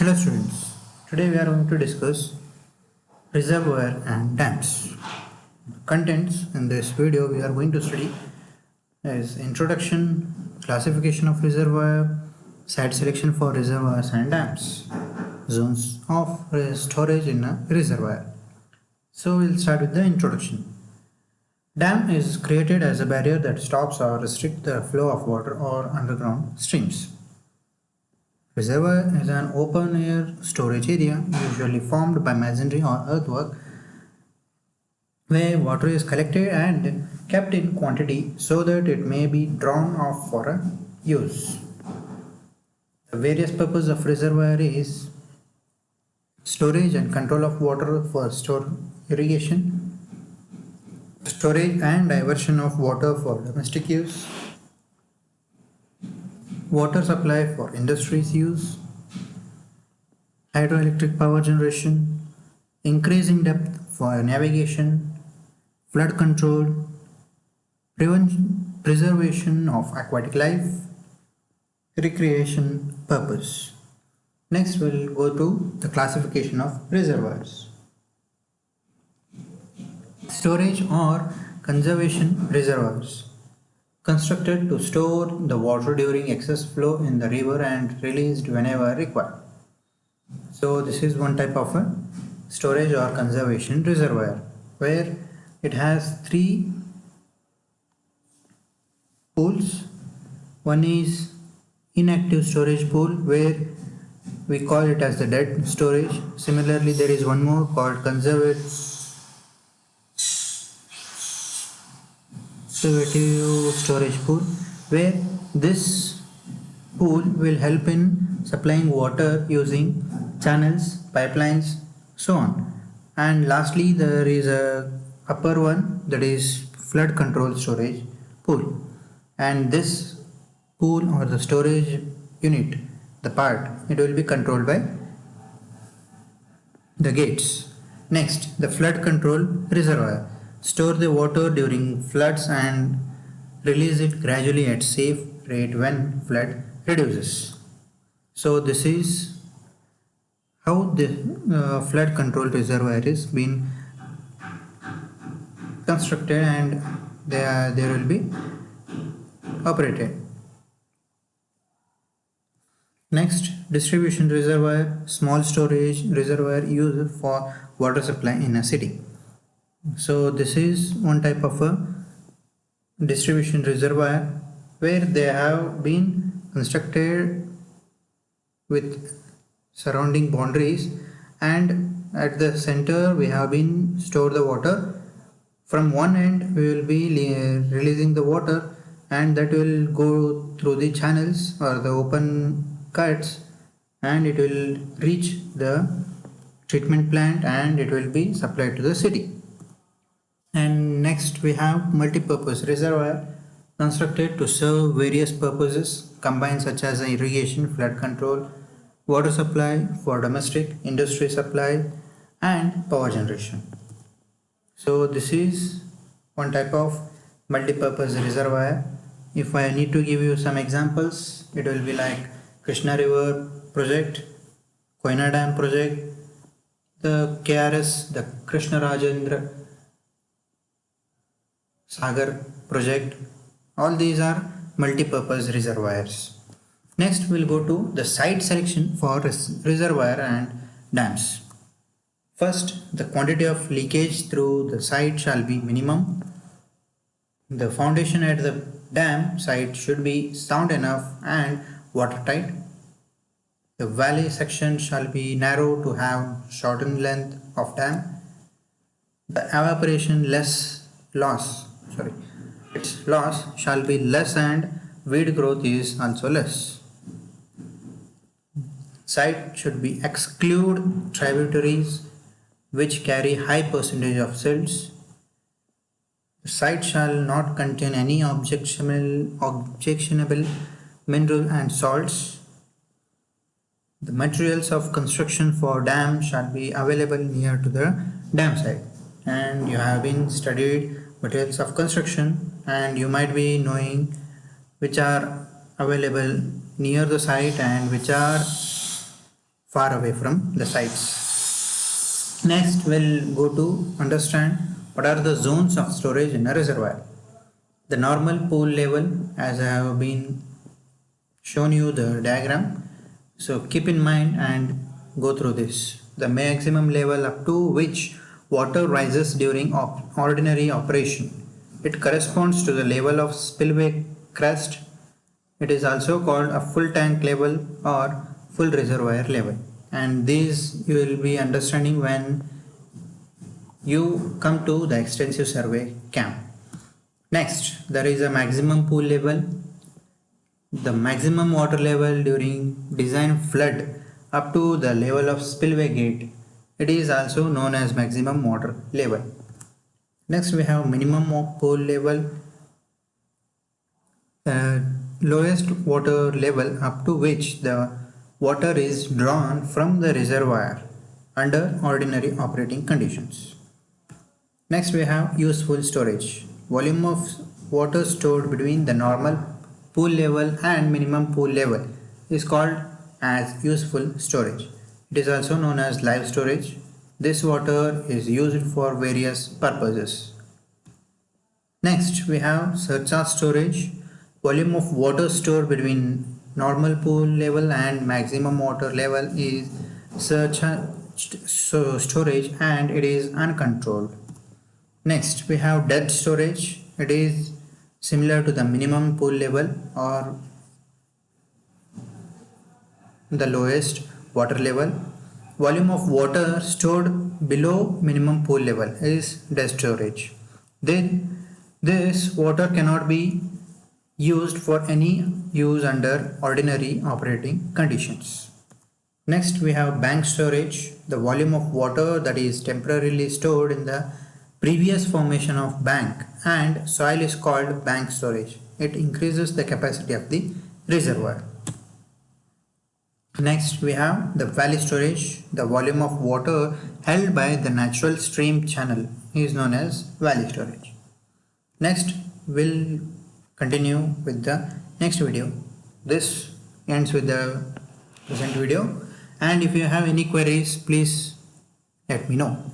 Hello students, today we are going to discuss reservoir and dams. Contents in this video we are going to study is introduction, classification of reservoir, site selection for reservoirs and dams, zones of storage in a reservoir. So we'll start with the introduction. Dam is created as a barrier that stops or restricts the flow of water or underground streams. Reservoir is an open-air storage area usually formed by masonry or earthwork where water is collected and kept in quantity so that it may be drawn off for a use. The various purpose of reservoir is storage and control of water for irrigation, storage and diversion of water for domestic use, water supply for industries use, hydroelectric power generation, increasing depth for navigation, flood control, preservation of aquatic life, recreation purpose. Next we'll go to the classification of reservoirs. Storage or conservation reservoirs constructed to store the water during excess flow in the river and released whenever required. So this is one type of a storage or conservation reservoir where it has three pools. One is inactive storage pool where we call it as the dead storage. Similarly, there is one more called conservative storage pool where this pool will help in supplying water using channels, pipelines, so on. And lastly, there is a upper one that is flood control storage pool, and this pool or the storage unit, the part, it will be controlled by the gates. Next, the flood control reservoir. Store the water during floods and release it gradually at safe rate when flood reduces. So this is how the flood control reservoir is being constructed and there will be operated. Next, distribution reservoir, small storage reservoir used for water supply in a city. So this is one type of a distribution reservoir where they have been constructed with surrounding boundaries, and at the center we have been stored the water. From one end we will be releasing the water, and that will go through the channels or the open cuts, and it will reach the treatment plant and it will be supplied to the city. And next we have multi-purpose reservoir constructed to serve various purposes combined, such as irrigation, flood control, water supply for domestic, industry supply and power generation. So this is one type of multi-purpose reservoir. If I need to give you some examples, it will be like Krishna River project, Koyna Dam project, the KRS, the Krishna Rajendra Sagar project. All these are multi-purpose reservoirs. Next we'll go to the site selection for reservoir and dams. First, the quantity of leakage through the site shall be minimum. The foundation at the dam site should be sound enough and watertight. The valley section shall be narrow to have shortened length of dam. The evaporation its loss shall be less and weed growth is also less. Site should be exclude tributaries which carry high percentage of silts. The site shall not contain any objectionable mineral and salts. The materials of construction for dam shall be available near to the dam site. And you have been studied materials of construction, and you might be knowing which are available near the site and which are far away from the sites. Next, we'll go to understand what are the zones of storage in a reservoir. The normal pool level, as I have been shown you the diagram, so keep in mind and go through this. The maximum level up to which water rises during ordinary operation. It corresponds to the level of spillway crest. It is also called a full tank level or full reservoir level, and these you will be understanding when you come to the extensive survey camp. Next, there is a maximum pool level. The maximum water level during design flood up to the level of spillway gate. It is also known as maximum water level. Next, we have minimum pool level. Lowest water level up to which the water is drawn from the reservoir under ordinary operating conditions. Next, we have useful storage. Volume of water stored between the normal pool level and minimum pool level is called as useful storage. It is also known as live storage. This water is used for various purposes. Next, we have surcharge storage. Volume of water stored between normal pool level and maximum water level is surcharge storage, and it is uncontrolled. Next, we have depth storage. It is similar to the minimum pool level or the lowest water level. Volume of water stored below minimum pool level is depth storage. Then this water cannot be used for any use under ordinary operating conditions. Next, we have bank storage. The volume of water that is temporarily stored in the previous formation of bank and soil is called bank storage. It increases the capacity of the reservoir. Next, we have the valley storage. The volume of water held by the natural stream channel is known as valley storage. Next, we'll continue with the next video. This ends with the present video, and if you have any queries, please let me know.